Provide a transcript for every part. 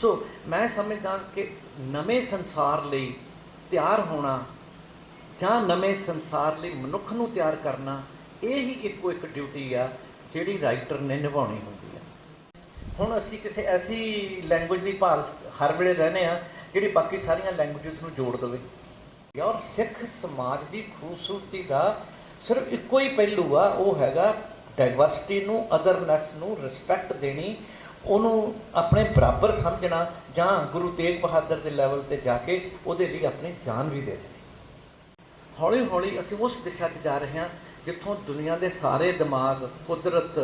सो मैं समझदा कि नवे संसार लई तैयार होना जां नवे संसार लई मनुख नूं तैयार करना, ये ही इक्को एक ड्यूटी आ जिहड़ी राइटर ने निभाउणी हुंदी है। हुण असीं किसी ऐसी लैंगुएज की भाल हर वेले रहने आ जिहड़ी बाकी सारियां लैंगुएजिस नूं जोड़ देवे। और सिख समाज की खूबसूरती का सिर्फ इक्को ही पहलू आ, वो हैगा डाइवर्सिटी नूं, अदरनैस नूं रिस्पैक्ट देनी, उन्होंने अपने बराबर समझना, जां गुरु तेग बहादुर के लैवल पर जाके उहदे लई अपनी जान भी दे देनी। हौली हौली असीं उस दिशा 'च जा रहे हैं जिथों दुनिया के सारे दिमाग, कुदरत,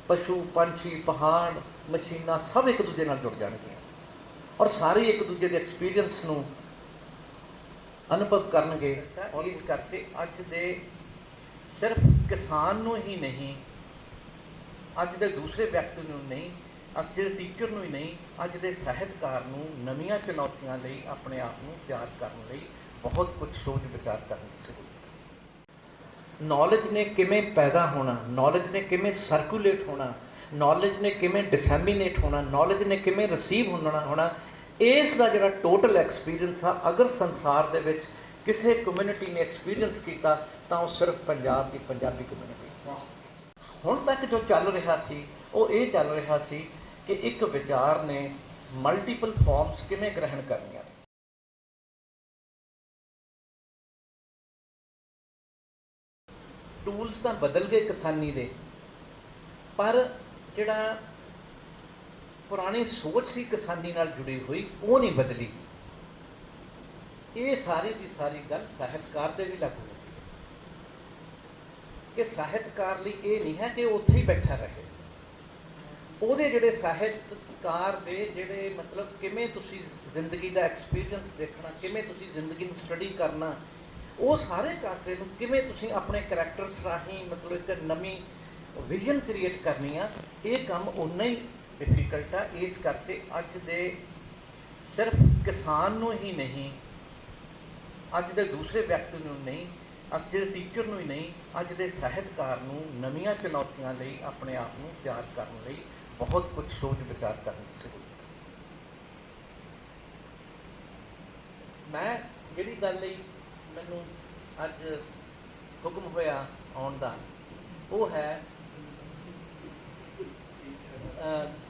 पशु पंछी, पहाड़, मशीनां सब एक दूजे नाल जुड़ जाणगे और सारे एक दूजे के एक्सपीरियंस नूं अनुभव करनगे। और इस करके अज दे सिर्फ किसान नूं ही नहीं, अज दे दूसरे व्यक्ति नूं नहीं, अज दे टीचर नूं ही नहीं, अज दे साहित्यकार नूं नवीं चुनौतियां लई अपने आप नूं तैयार करन लई बहुत कुछ सोच विचार करने की जरूरत है। नॉलेज ने किवें पैदा होना, नॉलेज ने किवें सर्कुलेट होना, नॉलेज ने किवें डिसैमीनेट होना, नॉलेज ने किवें रिसीव होना, इस दा जिहड़ा टोटल एक्सपीरियंस आ, अगर संसार दे विच किसी कम्यूनिटी ने एक्सपीरियंस किया तो वह सिर्फ पंजाब की पंजाबी कम्यूनिटी। हुण तक जो चल रहा सी वो ये चल रहा सी कि एक विचार ने मल्टीपल फॉर्म्स किवें ग्रहण करनियां। टूल्स तो बदल गए किसानी दे, पर जिहड़ा पुरानी सोच सी किसानी नाल जुड़ी हुई वो नहीं बदली। ये सारी की सारी गल साहित्यकार दे भी लागू होती है कि साहित्यकार लई ये नहीं है कि उत्थे ही बैठा रहे। ਉਹਦੇ ਜਿਹੜੇ ਸਾਹਿਤਕਾਰ ਦੇ ਜਿਹੜੇ ਮਤਲਬ ਕਿਵੇਂ ਤੁਸੀਂ ਜ਼ਿੰਦਗੀ ਦਾ ਐਕਸਪੀਰੀਅੰਸ ਦੇਖਣਾ, ਕਿਵੇਂ ਤੁਸੀਂ ਜ਼ਿੰਦਗੀ ਨੂੰ ਸਟੱਡੀ ਕਰਨਾ, ਉਹ ਸਾਰੇ ਕਾਸੇ ਨੂੰ ਕਿਵੇਂ ਤੁਸੀਂ ਆਪਣੇ ਕਰੈਕਟਰਸ ਰਾਹੀਂ ਮਤਲਬ ਇੱਕ ਨਵੀਂ ਵਿਜ਼ਨ ਕ੍ਰੀਏਟ ਕਰਨੀ ਆ, ਇਹ ਕੰਮ ਉਨਾ ਹੀ ਡਿਫਿਕਲਟ ਆ। ਇਸ ਕਰਕੇ ਅੱਜ ਦੇ ਸਿਰਫ ਕਿਸਾਨ ਨੂੰ ਹੀ ਨਹੀਂ, ਅੱਜ ਦੇ ਦੂਸਰੇ ਵਿਅਕਤੀ ਨੂੰ ਨਹੀਂ, ਅੱਜ ਦੇ ਟੀਚਰ ਨੂੰ ਹੀ ਨਹੀਂ, ਅੱਜ ਦੇ ਸਾਹਿਤਕਾਰ ਨੂੰ ਨਵੀਆਂ ਚੁਣੌਤੀਆਂ ਲਈ ਆਪਣੇ ਆਪ ਨੂੰ ਤਿਆਰ ਕਰਨ ਲਈ बहुत कुछ सोच विचार करने की जरूरत है। मैं जिहड़ी गल लई मैनूं अज हुक्म होया आउण दा वो है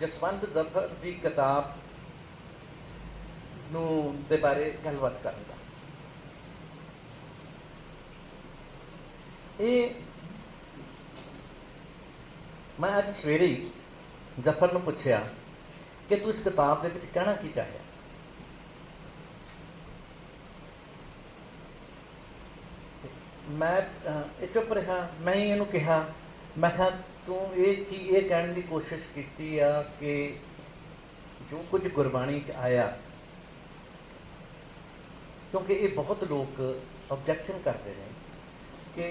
जसवंत जफर की किताब नूं दे बारे गलबात करन दा। ये मैं अज सवेरे ही जफर नूं पुछया कि तू इस किताब दे विच कहना की चाहिया। मैं चुप रहा, मैं ही इहनूं कहा, मैं कहा तू ये कहने की कोशिश की कि जो कुछ गुरबाणी च आया, क्योंकि ये बहुत लोग ऑब्जैक्शन करते हैं कि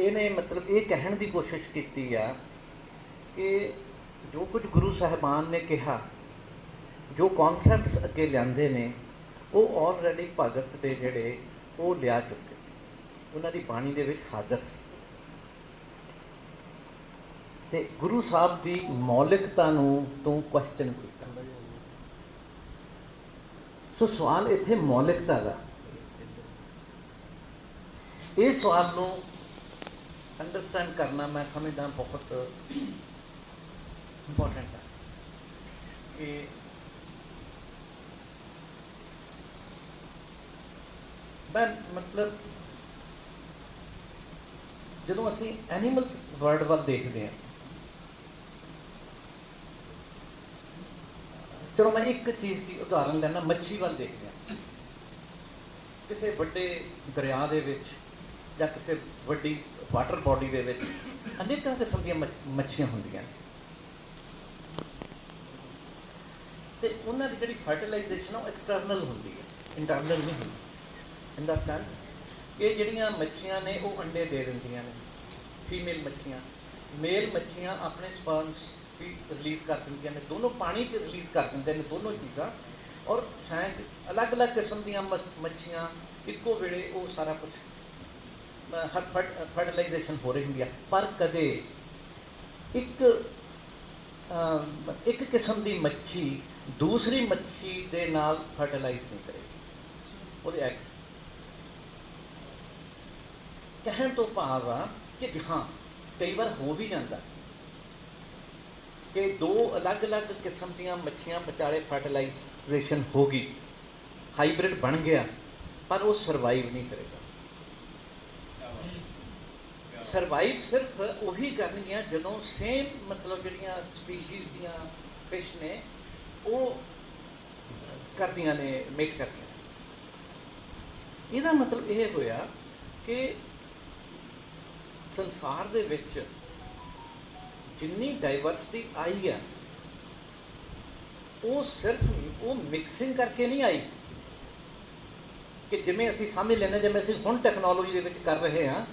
इन्हें मतलब ये कहने की कोशिश की कि जो कुछ गुरु साहिबान ने कहा, जो कॉन्सैप्ट्स अगे लियाते ने वो ऑलरेडी भगत के जोड़े वो लिया चुके, उन्हों की बाणी के हाजिर से। ते गुरु साहब की मौलिकता तू क्वेश्चन किया। सो सवाल इत्थे मौलिकता का, ये सवाल को अंडरस्टैंड करना मैं समझदा बहुत इंपॉर्टेंट है कि मैं मतलब जो असी एनीमल्स वर्ल्ड वाल देखते हैं, चलो मैं एक चीज़ की उदाहरण लेना, मच्छी वाल देखते हैं। किसी बड़े दरिया दे विच या किसी वड्डी वाटर बॉडी दे विच अनेकों किस्म दी मच्छियां होंदियां ने, तो उन्होंने जी फर्टिलाइजेशन वो एक्सटर्नल होंगी है, इंटरनल नहीं होंगी। इन द सेंस कि जिहड़ियां मच्छियां ने वो अंडे दे दिंदियां ने, फीमेल मच्छियां, मेल मच्छियां अपने स्पर्म्स भी रिलीज़ कर दिंदियां ने, दोनों पानी च रिलीज़ कर दिंदे ने दोनों चीज़ां। और सैंक अलग अलग किस्म दी मच्छियां इक्को वेले वो सारा कुछ फर्टिलाइजेशन हो रही होंगी है। पर कदे एक किस्म की मच्छी ਦੂਸਰੀ ਮੱਛੀ ਦੇ ਨਾਲ ਫਰਟੀਲਾਈਜ਼ ਨਹੀਂ ਕਰੇਗੀ ਉਹਦੇ ਐਗਸ। ਕਹਿਣ ਤੋਂ ਭਾਵ ਆ ਕਿ ਹਾਂ ਕਈ ਵਾਰ ਹੋ ਵੀ ਜਾਂਦਾ ਕਿ ਦੋ ਅਲੱਗ-ਅਲੱਗ ਕਿਸਮ ਦੀਆਂ ਮੱਛੀਆਂ ਵਿਚਾਲੇ ਫਰਟੀਲਾਈਜੇਸ਼ਨ ਹੋ ਗਈ, ਹਾਈਬ੍ਰਿਡ ਬਣ ਗਿਆ, ਪਰ ਉਹ ਸਰਵਾਈਵ ਨਹੀਂ ਕਰੇਗਾ। ਸਰਵਾਈਵ ਸਿਰਫ ਉਹੀ ਕਰਨਗੀਆਂ ਜਦੋਂ ਸੇਮ ਮਤਲਬ ਜਿਹੜੀਆਂ ਸਪੀਸੀਜ਼ ਦੀਆਂ ਫਿਸ਼ ਨੇ ਉਹ ਕਰਦੀਆਂ ਨੇ, ਮੇਟ ਕਰਦੀਆਂ। ਇਹਦਾ ਮਤਲਬ ਇਹ ਹੋਇਆ ਕਿ ਸੰਸਾਰ ਦੇ ਵਿੱਚ ਜਿੰਨੀ ਡਾਈਵਰਸਿਟੀ ਆਈ ਆ ਉਹ ਸਿਰਫ ਉਹ ਮਿਕਸਿੰਗ ਕਰਕੇ ਨਹੀਂ ਆਈ ਕਿ ਜਿਵੇਂ ਅਸੀਂ ਸਮਝ ਲੈਂਦੇ, ਜਿਵੇਂ ਅਸੀਂ ਹੁਣ ਟੈਕਨੋਲੋਜੀ ਦੇ ਵਿੱਚ ਕਰ ਰਹੇ ਹਾਂ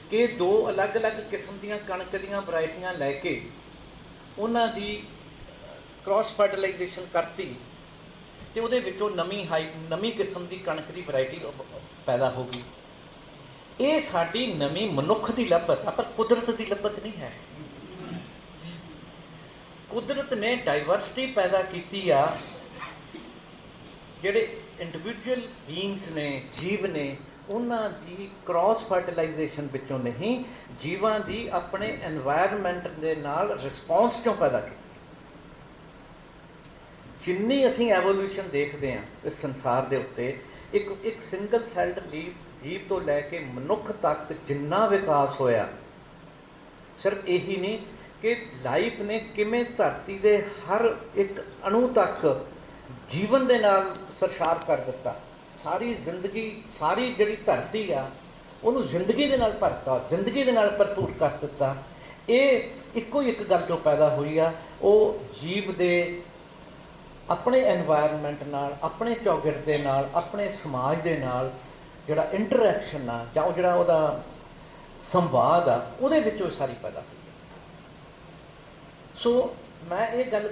ਕਿ ਦੋ ਅਲੱਗ-ਅਲੱਗ ਕਿਸਮ ਦੀਆਂ ਕਣਕ ਦੀਆਂ ਵੈਰਾਈਟੀਆਂ ਲੈ ਕੇ ਉਹਨਾਂ ਦੀ ਕ੍ਰਾਸ ਫਰਟੀਲਾਈਜੇਸ਼ਨ ਕਰਤੀ ਅਤੇ ਉਹਦੇ ਵਿੱਚੋਂ ਨਵੀਂ ਕਿਸਮ ਦੀ ਕਣਕ ਦੀ ਵੈਰਾਈਟੀ ਪੈਦਾ ਹੋ ਗਈ। ਇਹ ਸਾਡੀ ਨਵੀਂ ਮਨੁੱਖ ਦੀ ਲੱਭਤ ਆ, ਪਰ ਕੁਦਰਤ ਦੀ ਲੱਭਤ ਨਹੀਂ ਹੈ। ਕੁਦਰਤ ਨੇ ਡਾਈਵਰਸਿਟੀ ਪੈਦਾ ਕੀਤੀ ਆ, ਜਿਹੜੇ ਇੰਡੀਵਿਜੂਅਲ ਬੀਇੰਗਸ ਨੇ, ਜੀਵ ਨੇ, ਉਹਨਾਂ ਦੀ ਕ੍ਰਾਸ ਫਰਟੀਲਾਈਜੇਸ਼ਨ ਵਿੱਚੋਂ ਨਹੀਂ, ਜੀਵਾਂ ਦੀ ਆਪਣੇ ਐਨਵਾਇਰਨਮੈਂਟ ਦੇ ਨਾਲ ਰਿਸਪੌਂਸ ਚੋਂ ਪੈਦਾ ਕੀਤੀ। ਜਿੰਨੀ ਅਸੀਂ ਐਵੋਲਿਊਸ਼ਨ ਦੇਖਦੇ ਹਾਂ ਇਸ ਸੰਸਾਰ ਦੇ ਉੱਤੇ, ਇੱਕ ਸਿੰਗਲ ਸੈਲਡ ਜੀਵ ਤੋਂ ਲੈ ਕੇ ਮਨੁੱਖ ਤੱਕ ਜਿੰਨਾ ਵਿਕਾਸ ਹੋਇਆ, ਸਿਰਫ ਇਹੀ ਨਹੀਂ ਕਿ ਲਾਈਫ ਨੇ ਕਿਵੇਂ ਧਰਤੀ ਦੇ ਹਰ ਇੱਕ ਅਣੂ ਤੱਕ ਜੀਵਨ ਦੇ ਨਾਲ ਸਰਸ਼ਾਰ ਕਰ ਦਿੱਤਾ। ਸਾਰੀ ਜ਼ਿੰਦਗੀ, ਸਾਰੀ ਜਿਹੜੀ ਧਰਤੀ ਆ ਉਹਨੂੰ ਜ਼ਿੰਦਗੀ ਦੇ ਨਾਲ ਭਰਤਾ, ਜ਼ਿੰਦਗੀ ਦੇ ਨਾਲ ਭਰਪੂਰ ਕਰ ਦਿੱਤਾ। ਇਹ ਇੱਕੋ ਇੱਕ ਗੱਲ ਜੋ ਪੈਦਾ ਹੋਈ ਆ, ਉਹ ਜੀਵ ਦੇ ਆਪਣੇ ਐਨਵਾਇਰਨਮੈਂਟ ਨਾਲ, ਆਪਣੇ ਚੌਗਿਰਦ ਦੇ ਨਾਲ, ਆਪਣੇ ਸਮਾਜ ਦੇ ਨਾਲ ਜਿਹੜਾ ਇੰਟਰੈਕਸ਼ਨ ਆ ਜਾਂ ਉਹ ਜਿਹੜਾ ਉਹਦਾ ਸੰਵਾਦ ਆ, ਉਹਦੇ ਵਿੱਚੋਂ ਸਾਰੀ ਪੈਦਾ ਹੋਈ। ਸੋ ਮੈਂ ਇਹ ਗੱਲ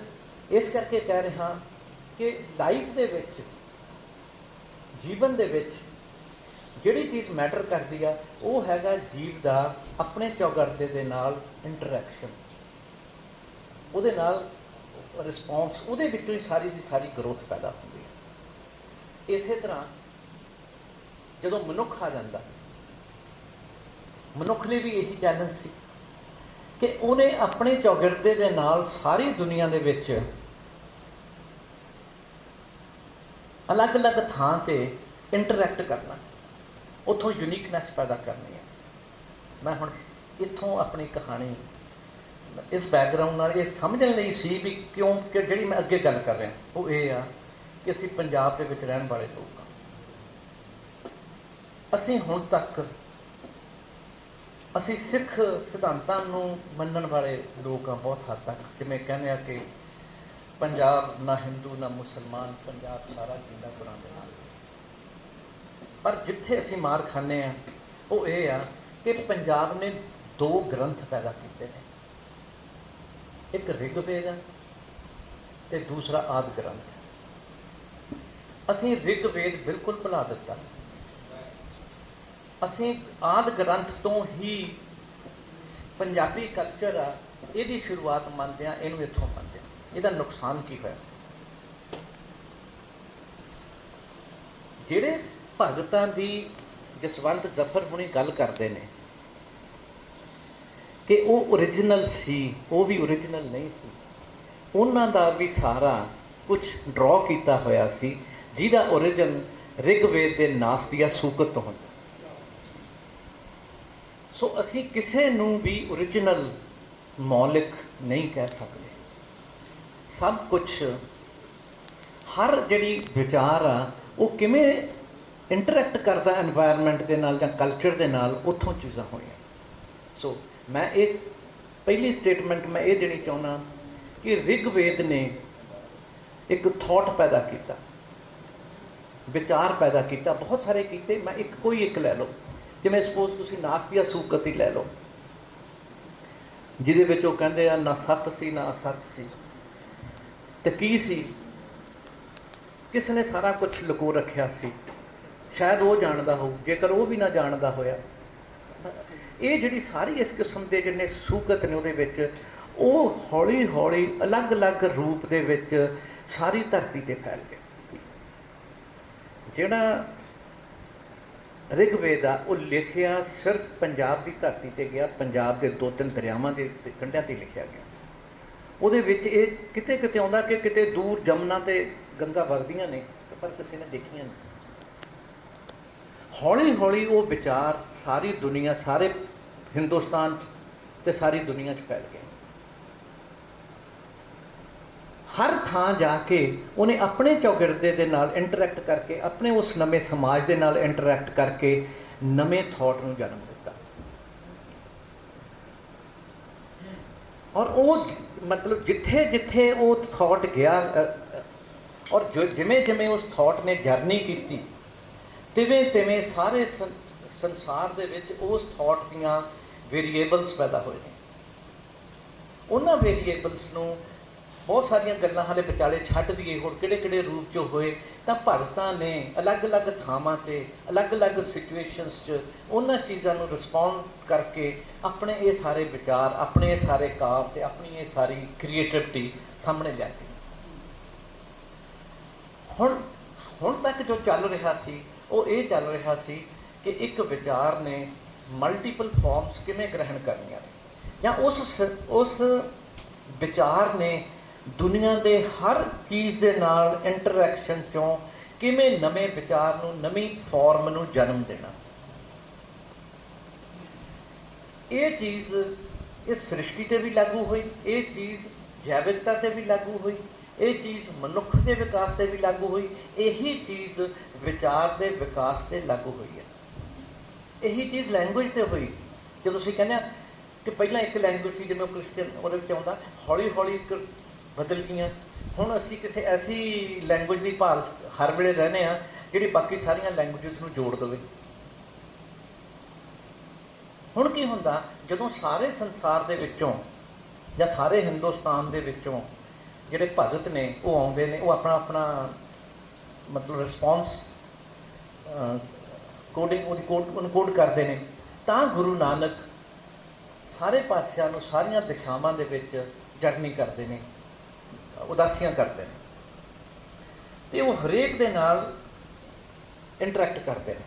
ਇਸ ਕਰਕੇ ਕਹਿ ਰਿਹਾ ਕਿ ਲਾਈਫ ਦੇ ਵਿੱਚ, ਜੀਵਨ ਦੇ ਵਿੱਚ ਜਿਹੜੀ ਚੀਜ਼ ਮੈਟਰ ਕਰਦੀ ਆ ਉਹ ਹੈਗਾ ਜੀਵ ਦਾ ਆਪਣੇ ਚੌਗਿਰਦੇ ਦੇ ਨਾਲ ਇੰਟਰੈਕਸ਼ਨ, ਉਹਦੇ ਨਾਲ ਰਿਸਪੌਂਸ, ਉਹਦੇ ਵਿੱਚੋਂ ਹੀ ਸਾਰੀ ਦੀ ਸਾਰੀ ਗਰੋਥ ਪੈਦਾ ਹੁੰਦੀ ਹੈ। ਇਸੇ ਤਰ੍ਹਾਂ ਜਦੋਂ ਮਨੁੱਖ ਆ ਜਾਂਦਾ, ਮਨੁੱਖ ਲਈ ਵੀ ਇਹੀ ਚੈਲੰਜ ਸੀ ਕਿ ਉਹਨੇ ਆਪਣੇ ਚੌਗਿਰਦੇ ਦੇ ਨਾਲ ਸਾਰੀ ਦੁਨੀਆ ਦੇ ਵਿੱਚ ਅਲੱਗ-ਅਲੱਗ ਥਾਂ 'ਤੇ ਇੰਟਰੈਕਟ ਕਰਨਾ, ਉੱਥੋਂ ਯੂਨੀਕਨੈਸ ਪੈਦਾ ਕਰਨੀ ਹੈ। ਮੈਂ ਹੁਣ ਇੱਥੋਂ ਆਪਣੀ ਕਹਾਣੀ ਇਸ ਬੈਕਗਰਾਊਂਡ ਨਾਲ ਇਹ ਸਮਝਣ ਲਈ ਸੀ ਵੀ ਕਿਉਂ ਕਿ ਜਿਹੜੀ ਮੈਂ ਅੱਗੇ ਗੱਲ ਕਰ ਰਿਹਾ ਉਹ ਇਹ ਆ ਕਿ ਅਸੀਂ ਪੰਜਾਬ ਦੇ ਵਿੱਚ ਰਹਿਣ ਵਾਲੇ ਲੋਕ ਹਾਂ। ਅਸੀਂ ਹੁਣ ਤੱਕ ਅਸੀਂ ਸਿੱਖ ਸਿਧਾਂਤਾਂ ਨੂੰ ਮੰਨਣ ਵਾਲੇ ਲੋਕ ਹਾਂ ਬਹੁਤ ਹੱਦ ਤੱਕ। ਜਿਵੇਂ ਕਹਿੰਦੇ ਆ ਕਿ ਪੰਜਾਬ ਨਾ ਹਿੰਦੂ ਨਾ ਮੁਸਲਮਾਨ, ਪੰਜਾਬ ਸਾਰਾ ਜਿੰਦਾ ਗੁਰਾਂ ਦੇ ਨਾਲ। ਪਰ ਜਿੱਥੇ ਅਸੀਂ ਮਾਰ ਖਾਂਦੇ ਹਾਂ ਉਹ ਇਹ ਆ ਕਿ ਪੰਜਾਬ ਨੇ ਦੋ ਗ੍ਰੰਥ ਪੈਦਾ ਕੀਤੇ ਨੇ, ਇੱਕ ਰਿਗਵੇਦ ਹੈ ਅਤੇ ਦੂਸਰਾ ਆਦਿ ਗ੍ਰੰਥ। ਅਸੀਂ ਰਿਗਵੇਦ ਬਿਲਕੁਲ ਭੁਲਾ ਦਿੱਤਾ। ਅਸੀਂ ਆਦਿ ਗ੍ਰੰਥ ਤੋਂ ਹੀ ਪੰਜਾਬੀ ਕਲਚਰ ਆ ਇਹਦੀ ਸ਼ੁਰੂਆਤ ਮੰਨਦੇ ਹਾਂ, ਇਹਨੂੰ ਇੱਥੋਂ ਮੰਨਦੇ ਹਾਂ। ਇਹਦਾ ਨੁਕਸਾਨ ਕੀ ਹੋਇਆ? ਜਿਹੜੇ ਭਗਤਾਂ ਦੀ ਜਸਵੰਤ ਜ਼ਫਰ ਹੁਣੀ ਗੱਲ ਕਰਦੇ ਨੇ ਕਿ ਉਹ ਓਰੀਜਨਲ ਸੀ, ਉਹ ਵੀ ਓਰੀਜਨਲ ਨਹੀਂ ਸੀ। ਉਹਨਾਂ ਦਾ ਵੀ ਸਾਰਾ ਕੁਝ ਡਰਾ ਕੀਤਾ ਹੋਇਆ ਸੀ, ਜਿਹਦਾ ਓਰੀਜਨ ਰਿਗਵੇਦ ਦੇ ਨਾਸਤੀਆ ਸੂਕਤ ਤੋਂ ਹੁੰਦਾ। ਸੋ ਅਸੀਂ ਕਿਸੇ ਨੂੰ ਵੀ ਓਰੀਜਨਲ ਮੌਲਿਕ ਨਹੀਂ ਕਹਿ ਸਕਦੇ। ਸਭ ਕੁਝ, ਹਰ ਜਿਹੜੀ ਵਿਚਾਰ ਆ ਉਹ ਕਿਵੇਂ ਇੰਟਰੈਕਟ ਕਰਦਾ ਐਨਵਾਇਰਨਮੈਂਟ ਦੇ ਨਾਲ ਜਾਂ ਕਲਚਰ ਦੇ ਨਾਲ, ਉੱਥੋਂ ਚੀਜ਼ਾਂ ਹੋਈਆਂ। ਸੋ ਮੈਂ ਇਹ ਪਹਿਲੀ ਸਟੇਟਮੈਂਟ ਮੈਂ ਇਹ ਦੇਣੀ ਚਾਹੁੰਦਾ ਕਿ ਰਿਗਵੇਦ ਨੇ ਇੱਕ ਥਾਟ ਪੈਦਾ ਕੀਤਾ, ਵਿਚਾਰ ਪੈਦਾ ਕੀਤਾ, ਬਹੁਤ ਸਾਰੇ ਕੀਤੇ। ਮੈਂ ਕੋਈ ਇੱਕ ਲੈ ਲਓ, ਜਿਵੇਂ ਸਪੋਜ਼ ਤੁਸੀਂ ਨਾਸਤੀਆ ਸੂਕਤ ਹੀ ਲੈ ਲਓ, ਜਿਹਦੇ ਵਿੱਚ ਉਹ ਕਹਿੰਦੇ ਆ ਨਾ ਸੱਤ ਸੀ ਨਾ ਅਸਤ ਸੀ। ਤੇ ਕੀ ਸੀ? ਕਿਸ ਨੇ ਸਾਰਾ ਕੁਝ ਲੁਕੋ ਰੱਖਿਆ ਸੀ? ਸ਼ਾਇਦ ਉਹ ਜਾਣਦਾ ਹੋਊ, ਜੇਕਰ ਉਹ ਵੀ ਨਾ ਜਾਣਦਾ ਹੋਇਆ। ਇਹ ਜਿਹੜੀ ਸਾਰੀ ਇਸ ਕਿਸਮ ਦੇ ਜਿੰਨੇ ਸੂਕਤ ਨੇ ਉਹਦੇ ਵਿੱਚ ਉਹ ਹੌਲੀ ਹੌਲੀ ਅਲੱਗ-ਅਲੱਗ ਰੂਪ ਦੇ ਵਿੱਚ सारी धरती ते फैल गया। जिहड़ा ऋग्वेद आ वो लिखिया सिर्फ पंजाब की धरती ते गया, पंजाब के 2-3 दरियावां के कंढियां ते लिखिया गया। ਉਹਦੇ ਵਿੱਚ ਇਹ ਕਿਤੇ ਕਿਤੇ ਆਉਂਦਾ कि किते दूर जमुना ते गंगा वगदियां ने, पर किसी ने देखियां नहीं। हौली हौली वो विचार सारी दुनिया, सारे हिंदुस्तान ते सारी दुनिया च फैल गए। हर थां जाके उन्हें अपने चौगिरदे दे नाल इंटरैक्ट करके, अपने उस नवे समाज दे नाल इंटरैक्ट करके नवे थॉट नूं जन्म दिता। और वो मतलब जिथे जिथे वो थॉट गया और जो जिमें जिमें उस थॉट ने जर्नी की, तिवें तिवें सारे संसार दे विच उस थॉट दीआं वेरीएबल्स पैदा होए ने। उन्हां वेरीएबल्स नूं बहुत सारिया गल्लां हाले विचाले छड्ड दईए, हुण किहड़े किहड़े रूप च होए तां भगतां ने अलग अलग थावां ते अलग अलग सिचुएशनस च उन्हां चीज़ां नूं रिस्पॉन्ड करके अपने ये सारे विचार, अपने ये सारे काव ते अपनी ये सारी क्रिएटिविटी सामने लिआती। हुण तक जो चल रहा सी वो ये चल रहा सी कि एक विचार ने मल्टीपल फॉर्म्स किवें ग्रहण करनियां ने, जां उस विचार ने दुनिया के हर चीज़ के नाल इंटरैक्शन चों किवें नवे विचार नूं, नवी फॉर्म नूं जन्म देना। ये चीज़ इस सृष्टि ते भी लागू हुई, ये चीज़ जैविकता ते भी लागू हुई, ये चीज़ मनुख के विकास से भी लागू हुई, यही चीज़ विचार के विकास से लागू हुई है। यही चीज़ लैंगुएज से हुई। जो तुसीं कहने कि पहला एक लैंगुएज सी जिवें क्रिश्चियन उहदे विच आउंदा, हौली हौली बदल गईयां। हुण असीं किसी ऐसी लैंगुएज की भाल हर वेले रहने आ जिहड़ी बाकी सारियां लैंगुएजेस नूं जोड़ देवे। हुण की हुंदा जदों सारे संसार दे विचों जां सारे हिंदुस्तान दे विचों जिहड़े भगत ने वो आउंदे ने, वो अपना अपना मतलब रिस्पॉन्स कोड करते हैं, तां गुरु नानक सारे पासियां नूं, सारियां दिशावां दे विच जर्नी करते हैं, उदासियां करते हैं, तो वो हरेक दे नाल इंटरैक्ट करते हैं।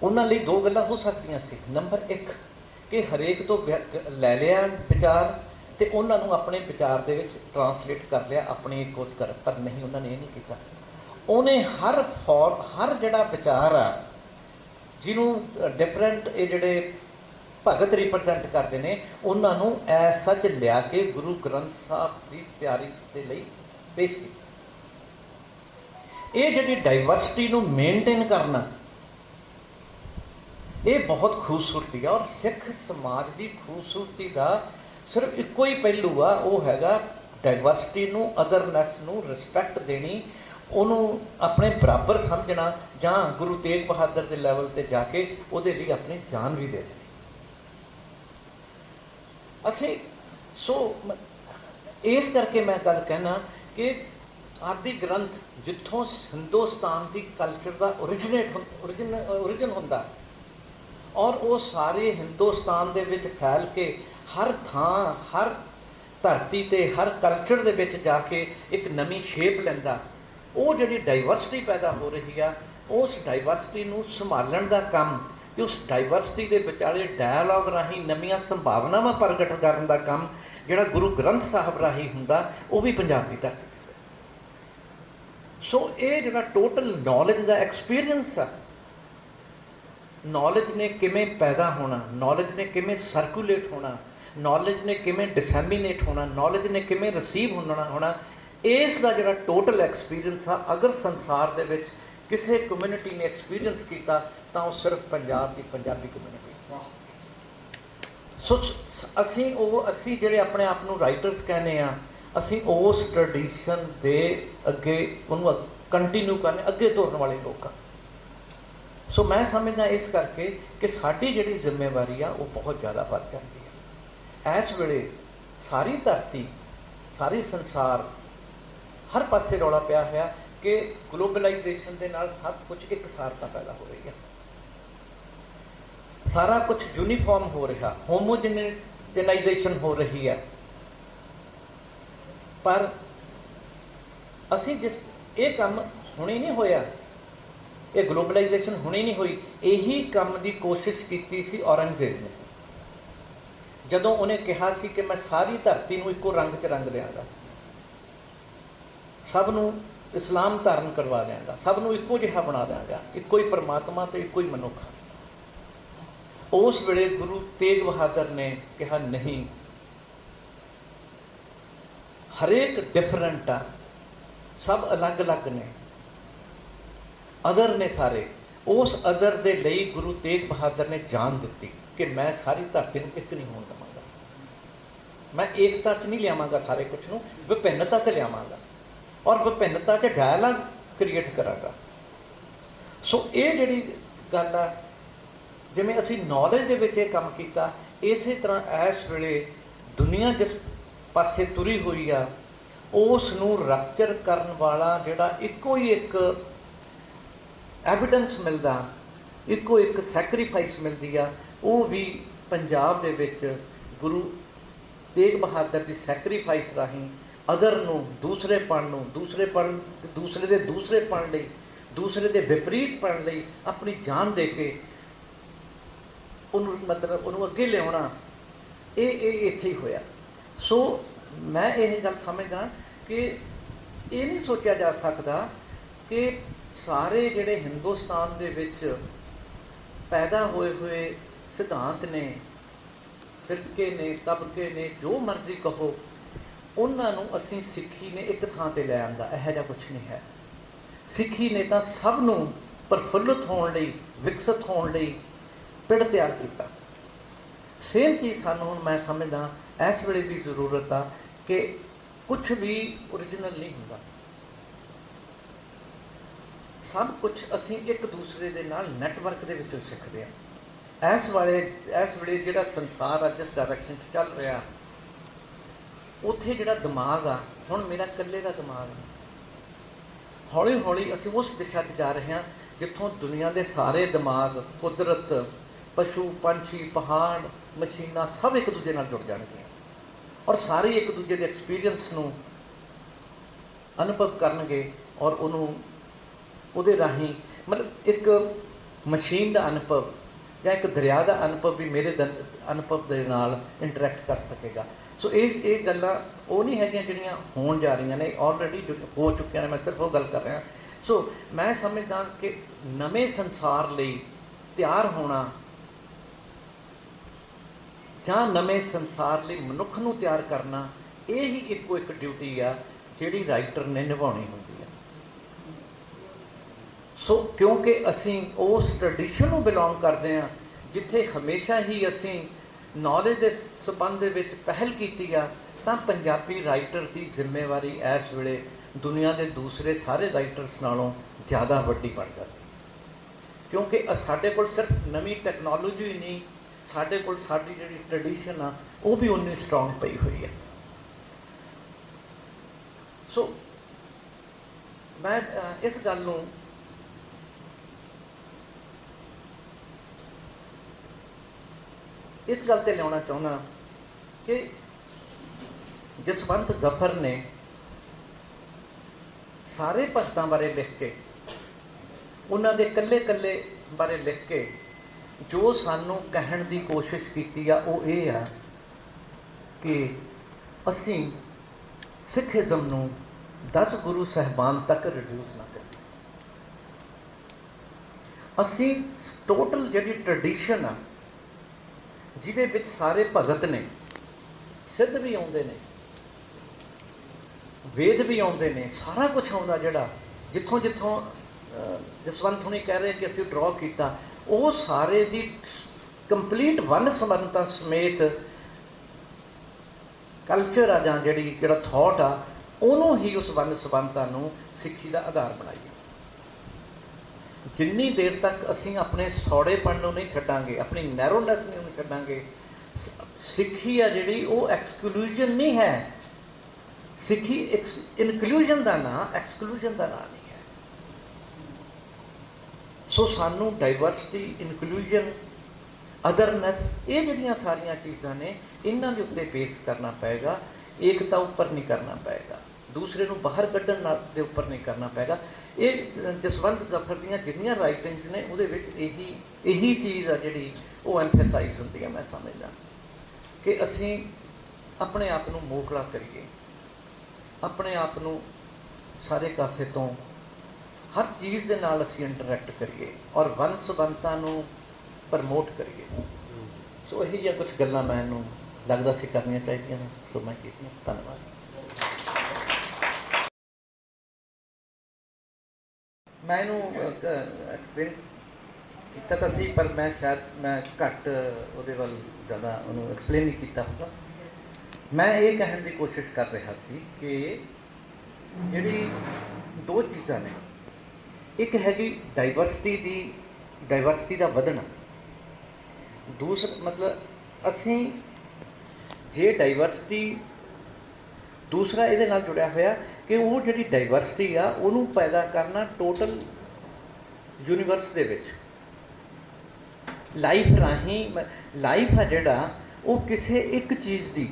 उन्हां लई दो गल्लां हो सकदियां सी। नंबर एक कि हरेक तो लै लिया विचार तो उन्होंने अपने विचार दे विच ट्रांसलेट कर लिया, अपनी कुछ कर, पर नहीं, उन्होंने ये नहीं किया। उन्हें हर जिहड़ा विचार आ जिन्हों डिफरेंट ये जिहड़े भगत रिप्रजेंट करते हैं उन्होंने ऐ सच लिया के गुरु ग्रंथ साहब की तैयारी के लिए पेश किया। ये जिहड़ी डाइवर्सिटी नूं मेनटेन करना ये बहुत खूबसूरती है। और सिख समाज की खूबसूरती का सिर्फ एको ही पहलू आ, वो हैगा डाइवर्सिटी नूं, अदरनैस नूं रिस्पैक्ट देनी, उन्होंने अपने बराबर समझना, जां गुरु तेग बहादुर के लैवल पर जाके उहदे लई अपनी जान भी दे देनी। असीं सो इस करके मैं गल कहना कि आदि ग्रंथ जिथों हिंदुस्तान की कल्चर का ओरिजिन हुंदा और वो सारे हिंदुस्तान दे विच फैल के हर थां, हर धरती ते, हर कल्चर दे विच जाके एक नवी शेप लैंदा। वो जिहड़ी डाइवर्सिटी पैदा हो रही है, उस डाइवर्सिटी नूं संभालण दा काम ते उस डाइवर्सिटी दे विचाले डायलॉग राही नवीआं संभावनावां प्रगट करन दा काम जिहड़ा गुरु ग्रंथ साहब राही हुंदा, वो भी पंजाब दी धरती। सो ये जिहड़ा टोटल नॉलेज दा एक्सपीरियंस आ, नॉलेज ने किमें पैदा होना, नॉलेज ने किमें सर्कुलेट होना, नॉलेज ने किमें डिसैमिनेट होना, नॉलेज ने किमें रिसीव होना, इसका जो टोटल एक्सपीरियंस आ, अगर संसार दे विच किसी कम्यूनिटी ने एक्सपीरियंस किया तो वो सिर्फ पंजाब की पंजाबी कम्यूनिटी। सो असी जिहड़े अपने आप को राइटर्स कहने आ, असी उस ट्रडिशन दे अगे उन्होंने कंटिन्यू करने, अगे तुरन वाले लोग। सो मैं समझदा इस करके कि साडी जिहड़ी जिम्मेवारी आ वो बहुत ज़्यादा बढ़ जाती है। इस वेले सारी धरती, सारी संसार, हर पासे रौला पिया है कि ग्लोबलाइजेशन के नाल सब कुछ एक सारता पैदा हो रही है, सारा कुछ यूनीफॉर्म हो रहा, होमोजेनाइजेशन हो रही है। पर ਅਸੀਂ ਜਿਸ ਇਹ ਕੰਮ ਹੁਣੇ ਨਹੀਂ ਹੋਇਆ, ਇਹ ਗਲੋਬਲਾਈਜੇਸ਼ਨ ਹੁਣੇ ਨਹੀਂ ਹੋਈ, ਇਹੀ ਕੰਮ ਦੀ ਕੋਸ਼ਿਸ਼ ਕੀਤੀ ਸੀ ਔਰੰਗਜ਼ੇਬ ਨੇ, ਜਦੋਂ ਉਹਨੇ ਕਿਹਾ ਸੀ ਕਿ ਮੈਂ ਸਾਰੀ ਧਰਤੀ ਨੂੰ ਇੱਕੋ ਰੰਗ 'ਚ ਰੰਗ ਦਿਆਂਗਾ, ਸਭ ਨੂੰ ਇਸਲਾਮ ਧਾਰਨ ਕਰਵਾ ਦਿਆਂਗਾ, ਸਭ ਨੂੰ ਇੱਕੋ ਜਿਹਾ ਬਣਾ ਦਿਆਂਗਾ, ਇੱਕੋ ਹੀ ਪਰਮਾਤਮਾ ਤੇ ਇੱਕੋ ਹੀ ਮਨੁੱਖ। ਉਸ ਵੇਲੇ ਗੁਰੂ ਤੇਗ ਬਹਾਦਰ ਨੇ ਕਿਹਾ ਨਹੀਂ, ਹਰੇਕ ਡਿਫਰੈਂਟ ਆ, ਸਭ ਅਲੱਗ ਅਲੱਗ ਨੇ, ਅਦਰ ਨੇ ਸਾਰੇ। ਉਸ ਅਦਰ ਦੇ ਲਈ ਗੁਰੂ ਤੇਗ ਬਹਾਦਰ ਨੇ ਜਾਨ ਦਿੱਤੀ ਕਿ ਮੈਂ ਸਾਰੀ ਧਰਤੀ ਨੂੰ ਇੱਕ ਨਹੀਂ ਹੋਣ ਦੇਵਾਂਗਾ, ਮੈਂ ਏਕਤਾ 'ਚ ਨਹੀਂ ਲਿਆਵਾਂਗਾ, ਸਾਰੇ ਕੁਛ ਨੂੰ ਵਿਭਿੰਨਤਾ 'ਚ ਲਿਆਵਾਂਗਾ ਔਰ ਵਿਭਿੰਨਤਾ 'ਚ ਡਾਇਲਾਗ ਕ੍ਰੀਏਟ ਕਰਾਂਗਾ। ਸੋ ਇਹ ਜਿਹੜੀ ਗੱਲ ਆ, ਜਿਵੇਂ ਅਸੀਂ ਨੌਲੇਜ ਦੇ ਵਿੱਚ ਇਹ ਕੰਮ ਕੀਤਾ, ਇਸੇ ਤਰ੍ਹਾਂ ਇਸ ਵੇਲੇ ਦੁਨੀਆ ਜਿਸ ਪਾਸੇ ਤੁਰੀ ਹੋਈ ਆ, ਉਸ ਨੂੰ ਰਪਚਰ ਕਰਨ ਵਾਲਾ ਜਿਹੜਾ ਇੱਕੋ ਹੀ ਇੱਕ ਐਵੀਡੈਂਸ ਮਿਲਦਾ, ਇੱਕੋ ਇੱਕ ਸੈਕਰੀਫਾਈਸ ਮਿਲਦੀ ਆ, ਉਹ ਵੀ ਪੰਜਾਬ ਦੇ ਵਿੱਚ ਗੁਰੂ ਤੇਗ ਬਹਾਦਰ ਦੀ ਸੈਕਰੀਫਾਈਸ ਰਾਹੀਂ ਅਦਰ ਨੂੰ, ਦੂਸਰੇਪਣ ਨੂੰ, ਦੂਸਰੇ ਦੇ ਦੂਸਰੇਪਣ ਲਈ, ਦੂਸਰੇ ਦੇ ਵਿਪਰੀਤਪਣ ਲਈ ਆਪਣੀ ਜਾਨ ਦੇ ਕੇ ਉਹਨੂੰ ਮਤਲਬ ਉਹਨੂੰ ਅੱਗੇ ਲਿਆਉਣਾ, ਇਹ ਇੱਥੇ ਹੀ ਹੋਇਆ। ਸੋ ਮੈਂ ਇਹ ਗੱਲ ਸਮਝਦਾ ਕਿ ਇਹ ਨਹੀਂ ਸੋਚਿਆ ਜਾ ਸਕਦਾ ਕਿ ਸਾਰੇ ਜਿਹੜੇ ਹਿੰਦੁਸਤਾਨ ਦੇ ਵਿੱਚ ਪੈਦਾ ਹੋਏ ਸਿਧਾਂਤ ਨੇ, ਫਿਰਕੇ ਨੇ, ਤਬਕੇ ਨੇ, ਜੋ ਮਰਜ਼ੀ ਕਹੋ, ਉਹਨਾਂ ਨੂੰ ਅਸੀਂ ਸਿੱਖੀ ਨੇ ਇੱਕ ਥਾਂ 'ਤੇ ਲੈ ਆਂਦਾ। ਇਹੋ ਜਿਹਾ ਕੁਛ ਨਹੀਂ ਹੈ। ਸਿੱਖੀ ਨੇ ਤਾਂ ਸਭ ਨੂੰ ਪ੍ਰਫੁੱਲਤ ਹੋਣ ਲਈ, ਵਿਕਸਿਤ ਹੋਣ ਲਈ ਪਿੜ ਤਿਆਰ ਕੀਤਾ। ਸੇਮ ਚੀਜ਼ ਸਾਨੂੰ ਹੁਣ ਮੈਂ ਸਮਝਦਾ ਇਸ ਵੇਲੇ ਵੀ ਜ਼ਰੂਰਤ ਆ ਕਿ ਕੁਛ ਵੀ ਓਰੀਜਨਲ ਨਹੀਂ ਹੁੰਦਾ, ਸਭ ਕੁਛ ਅਸੀਂ ਇੱਕ ਦੂਸਰੇ ਦੇ ਨਾਲ ਨੈਟਵਰਕ ਦੇ ਵਿੱਚੋਂ ਸਿੱਖਦੇ ਹਾਂ। ਇਸ ਵੇਲੇ ਜਿਹੜਾ ਸੰਸਾਰ ਆ, ਜਿਸ ਡਾਇਰੈਕਸ਼ਨ 'ਚ ਚੱਲ ਰਿਹਾ, ਉੱਥੇ ਜਿਹੜਾ ਦਿਮਾਗ ਆ, ਹੁਣ ਮੇਰਾ ਇਕੱਲੇ ਦਾ ਦਿਮਾਗ ਆ, ਹੌਲੀ ਹੌਲੀ ਅਸੀਂ ਉਸ ਦਿਸ਼ਾ 'ਚ ਜਾ ਰਹੇ ਹਾਂ ਜਿੱਥੋਂ ਦੁਨੀਆ ਦੇ ਸਾਰੇ ਦਿਮਾਗ, ਕੁਦਰਤ, ਪਸ਼ੂ ਪੰਛੀ, ਪਹਾੜ, ਮਸ਼ੀਨਾਂ ਸਭ ਇੱਕ ਦੂਜੇ ਨਾਲ ਜੁੜ ਜਾਣਗੀਆਂ ਔਰ ਸਾਰੇ ਇੱਕ ਦੂਜੇ ਦੇ ਐਕਸਪੀਰੀਅੰਸ ਨੂੰ ਅਨੁਭਵ ਕਰਨਗੇ ਔਰ ਉਹਨੂੰ ਉਹਦੇ ਰਾਹੀਂ ਮਤਲਬ ਇੱਕ ਮਸ਼ੀਨ ਦਾ ਅਨੁਭਵ ਜਾਂ ਇੱਕ ਦਰਿਆ ਦਾ ਅਨੁਭਵ ਵੀ ਮੇਰੇ ਅਨੁਭਵ ਦੇ ਨਾਲ ਇੰਟਰੈਕਟ ਕਰ ਸਕੇਗਾ। ਸੋ ਇਹ ਗੱਲਾਂ ਉਹ ਨਹੀਂ ਹੈਗੀਆਂ ਜਿਹੜੀਆਂ ਹੋਣ ਜਾ ਰਹੀਆਂ ਨੇ, ਆਲਰੇਡੀ ਹੋ ਚੁੱਕੀਆਂ ਨੇ। ਮੈਂ ਸਿਰਫ ਉਹ ਗੱਲ ਕਰ ਰਿਹਾ। ਸੋ ਮੈਂ ਸਮਝਦਾ ਕਿ ਨਵੇਂ ਸੰਸਾਰ ਲਈ ਤਿਆਰ ਹੋਣਾ ਜਾਂ ਨਵੇਂ ਸੰਸਾਰ ਲਈ ਮਨੁੱਖ ਨੂੰ ਤਿਆਰ ਕਰਨਾ, ਇਹ ਹੀ ਇੱਕੋ ਇੱਕ ਡਿਊਟੀ ਆ ਜਿਹੜੀ ਰਾਈਟਰ ਨੇ ਨਿਭਾਉਣੀ ਹੁੰਦੀ ਆ। ਸੋ ਕਿਉਂਕਿ ਅਸੀਂ ਉਸ ਟ੍ਰੈਡੀਸ਼ਨ ਨੂੰ ਬਿਲੋਂਗ ਕਰਦੇ ਹਾਂ ਜਿੱਥੇ ਹਮੇਸ਼ਾ ਹੀ ਅਸੀਂ ਨੌਲੇਜ ਦੇ ਸੰਬੰਧ ਦੇ ਵਿੱਚ ਪਹਿਲ ਕੀਤੀ ਆ, ਤਾਂ ਪੰਜਾਬੀ ਰਾਈਟਰ ਦੀ ਜ਼ਿੰਮੇਵਾਰੀ ਇਸ ਵੇਲੇ ਦੁਨੀਆ ਦੇ ਦੂਸਰੇ ਸਾਰੇ ਰਾਈਟਰਸ ਨਾਲੋਂ ਜ਼ਿਆਦਾ ਵੱਡੀ ਬਣ ਜਾਂਦੀ, ਕਿਉਂਕਿ ਸਾਡੇ ਕੋਲ ਸਿਰਫ ਨਵੀਂ ਟੈਕਨੋਲੋਜੀ ਹੀ ਨਹੀਂ, ਸਾਡੇ ਕੋਲ ਸਾਡੀ ਜਿਹੜੀ ਟ੍ਰੈਡੀਸ਼ਨ ਆ ਉਹ ਵੀ ਉਨੀ ਸਟਰੋਂਗ ਪਈ ਹੋਈ ਹੈ। ਸੋ ਮੈਂ ਇਸ ਗੱਲ ਨੂੰ ਇਸ ਗੱਲ 'ਤੇ ਲਿਆਉਣਾ ਚਾਹੁੰਦਾ ਕਿ ਜਸਵੰਤ ਜ਼ਫਰ ਨੇ ਸਾਰੇ ਭਗਤਾਂ ਬਾਰੇ ਲਿਖ ਕੇ, ਉਹਨਾਂ ਦੇ ਇਕੱਲੇ ਬਾਰੇ ਲਿਖ ਕੇ ਜੋ ਸਾਨੂੰ ਕਹਿਣ ਦੀ ਕੋਸ਼ਿਸ਼ ਕੀਤੀ ਆ, ਉਹ ਇਹ ਆ ਕਿ ਅਸੀਂ ਸਿੱਖੀਜ਼ਮ ਨੂੰ 10 ਗੁਰੂ ਸਾਹਿਬਾਨ ਤੱਕ ਰਿਡਿਊਸ ਨਾ ਕਰੀਏ। ਅਸੀਂ ਟੋਟਲ ਜਿਹੜੀ ਟ੍ਰੈਡੀਸ਼ਨ ਆ, ਜਿਹਦੇ ਵਿੱਚ ਸਾਰੇ ਭਗਤ ਨੇ, ਸਿੱਧ ਵੀ ਆਉਂਦੇ ਨੇ, ਵੇਦ ਵੀ ਆਉਂਦੇ ਨੇ, ਸਾਰਾ ਕੁਛ ਆਉਂਦਾ, ਜਿਹੜਾ ਜਿੱਥੋਂ ਜਸਵੰਤ ਹੁਣੀ ਕਹਿ ਰਹੇ ਕਿ ਅਸੀਂ ਡਰਾ ਕੀਤਾ, ਉਹ ਸਾਰੇ ਦੀ ਕੰਪਲੀਟ ਵੰਨ ਸਮਰਨਤਾ ਸਮੇਤ ਕਲਚਰ ਆ ਜਾਂ ਜਿਹੜਾ ਥਾਟ ਆ, ਉਹਨੂੰ ਹੀ ਉਸ ਵੰਨ ਸਬੰਧਤਾ ਨੂੰ ਸਿੱਖੀ ਦਾ ਆਧਾਰ ਬਣਾਈਏ। ਜਿੰਨੀ ਦੇਰ ਤੱਕ ਅਸੀਂ ਆਪਣੇ ਸੌੜੇਪਣ ਨੂੰ ਨਹੀਂ ਛੱਡਾਂਗੇ, ਆਪਣੀ ਨੈਰੋਨੈਸ ਨੂੰ ਨਹੀਂ ਛੱਡਾਂਗੇ, ਸਿੱਖੀ ਆ ਜਿਹੜੀ ਉਹ ਐਕਸਕਲੂਜਨ ਨਹੀਂ ਹੈ। ਸਿੱਖੀ ਇਨਕਲੂਜਨ ਦਾ ਨਾਂ, ਐਕਸਕਲੂਜਨ ਦਾ ਨਾਂ ਨਹੀਂ ਹੈ। ਸੋ ਸਾਨੂੰ ਡਾਈਵਰਸਿਟੀ, ਇਨਕਲੂਜਨ, ਅਦਰਨੈਸ, ਇਹ ਜਿਹੜੀਆਂ ਸਾਰੀਆਂ ਚੀਜ਼ਾਂ ਨੇ, ਇਹਨਾਂ ਦੇ ਉੱਤੇ ਬੇਸ ਕਰਨਾ ਪਏਗਾ। एकता उपर नहीं करना पेगा, दूसरे को बाहर कढ़न के उपर नहीं करना पेगा। ये जसवंत जफर दियाँ जिन्नियां राइटिंग्स ने उहदे विच यही चीज़ आ जिहड़ी वो एम्फेसाइज होंदी है। मैं समझदा कि असीं अपने आप को मोकला करिए, अपने आप को सारे कासे तो हर चीज़ के नाल असीं इंटरैक्ट करिए और वन सुबनता नूं प्रमोट करिए। सो यही जिहा कुछ गल्लां मैनूं लगदा सी करनियां चाहीदियां ने, सो मैं कीतियां। धन्नवाद। मैं एक्सप्लेन किया तो सी, पर मैं शायद मैं घट उहदे वल ज़्यादा उन्होंने एक्सप्लेन नहीं किया होगा। मैं ये कहने की कोशिश कर रहा सी कि जिहड़ी दो चीज़ां ने, एक हैगी डाइवर्सिटी का वधना, दूसरा मतलब असीं जे डाइवर्सिटी, दूसरा ये नाल जुड़िया होया कि वो जिहड़ी डाइवर्सिटी आ उहनूं पैदा करना टोटल यूनीवर्स दे विच लाइफ राही, लाइफ है जिहड़ा वो किसी एक चीज़ की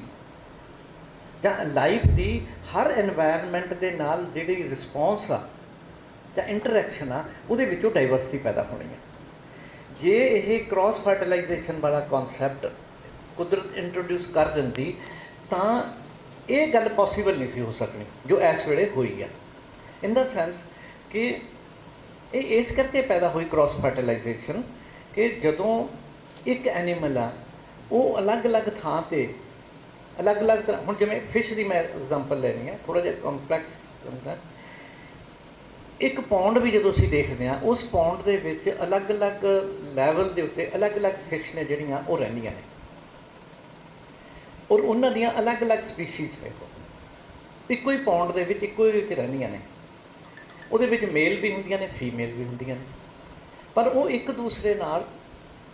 जां लाइफ की हर एनवायरनमेंट के नाल जिहड़ी रिस्पॉन्स आ जां इंटरैक्शन आ उहदे विचों डाइवर्सिटी पैदा होनी है। जे ये क्रॉस फर्टिलाइजेशन वाला कॉन्सैप्ट कुदरत इंट्रोड्यूस कर दिंदी तां ये गल पॉसीबल नहीं सी हो सकनी जो इस वेले हुई है। इन द सेंस कि ये इस करके पैदा हुई क्रॉस फर्टिलाइजेशन कि जदों एक एनीमल आ वो अलग अलग थां ते अलग अलग तरह, हुण जिवें फिश की मैं एग्जाम्पल लैनी है, थोड़ा जिहा कॉम्पलैक्स होंदा। एक पौंड भी जो असीं देखते हैं उस पौंड दे विच अलग अलग लैवल के उत्ते अलग अलग फिश ने जिहड़ियां वो रहिंदियां ने और उन्हां दियां अलग अलग स्पीशीज़ ने। इक्को ही पौंड दे विच इक्को ही रहिंदियां ने, उहदे विच मेल भी हुंदियां ने फीमेल भी हुंदियां ने, पर वो एक दूसरे नाल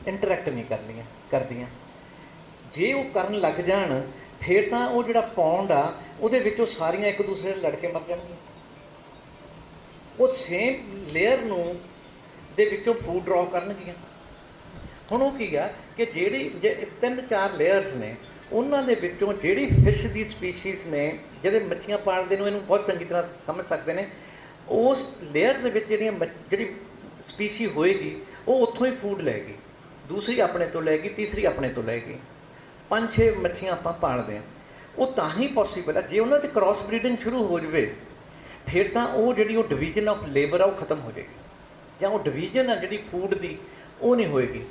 इंटरैक्ट नहीं करदियां। जे वो करन लग जाण फिर तां वो जिहड़ा पौंड आ उहदे विचों सारियां एक दूसरे नाल लड़ के मर जाणगीਆਂ। वो सेम लेयर नूं दे विचों फूड ड्रॉ करनगीਆਂ। हुण वो की आ कि जिहड़ी जे 3-4 लेयर्स ने उन्हां दे विचों जिहड़ी फिश की स्पीशीज़ ने, जिहड़े मच्छियां पालदे ने इहनूं बहुत चंगी तरह समझ सकते हैं, उस लेयर दे विच जिहड़ी स्पीशी होएगी वो उत्थों ही फूड लएगी, दूसरी अपने तो लएगी, तीसरी अपने तो लएगी। 5-6 मच्छियां आपां पालदे हैं, वो तां ही पॉसीबल है जे उन्हां ते क्रॉस ब्रीडिंग शुरू हो जाए, फिर तां वो जिहड़ी वो डिवीजन ऑफ लेबर आ वो खत्म हो जाएगी, जां वो डिवीजन आ जिहड़ी फूड की वो नहीं होएगी।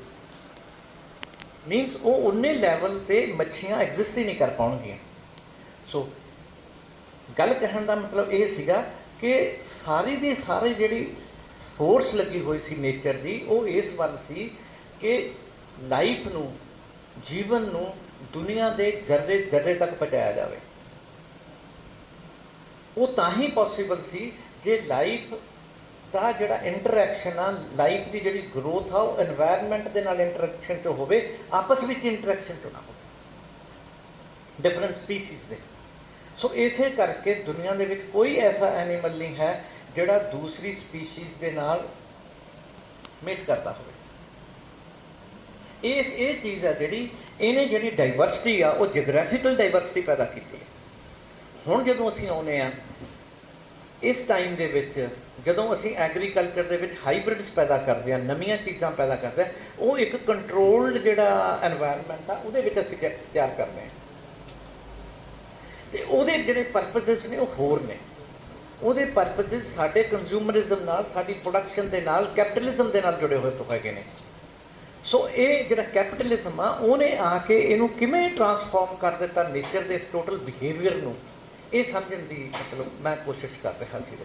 मीनस वो उन्ने लैवल पे मच्छियां एग्जिस्ट ही नहीं कर पाउणगीਆਂ। सो गल कहण दा मतलब ये सीगा कि सारी दी सारी जिहड़ी फोर्स लगी हुई सी नेचर की वो इस वल सी कि लाइफ नूं, जीवन नूं दुनिया के जर्रे जर्रे तक पहुँचाया जाए। वो तां ही पॉसीबल सी जे लाइफ का जिहड़ा इंटरैक्शन आ, लाइफ की जिहड़ी ग्रोथ आ वो एनवायरनमेंट के नाल इंटरैक्शन चो होवे, आपस में इंटरैक्शन चो ना हो डिफरेंट स्पीसीज़ दे। सो इसे करके दुनिया दे विच कोई ऐसा एनीमल नहीं है जिहड़ा दूसरी स्पीशीज़ के नाल मेट करता होवे। ये चीज़ है जिहड़ी इहने जिहड़ी डाइवर्सिटी आ वो जियोग्राफिकल डाइवर्सिटी पैदा की है। हुण जदों असीं आउणे आ इस टाइम दे विच जदों असीं एग्रीकल्चर दे विच हाईब्रिड्स पैदा करते हैं, नवीं चीज़ां पैदा करते हैं, वो एक कंट्रोल्ड जिहड़ा एनवायरनमेंट आ उहदे विच असीं तैयार करते हैं ते उहदे जिहड़े परपसेस ने वो होर ने। उहदे परपसेस साडे कंज्यूमरिज्म नाल, साडी प्रोडक्शन दे नाल, कैपिटलिज्म दे नाल जुड़े हुए हैगे ने। सो ये जिहड़ा कैपिटलिज्म आ उहने आके इहनूं किवें ट्रांसफॉर्म कर दिता नेचर दे इस टोटल बिहेवियर नूं, ये समझण दी मतलब मैं कोशिश कर रहा सी।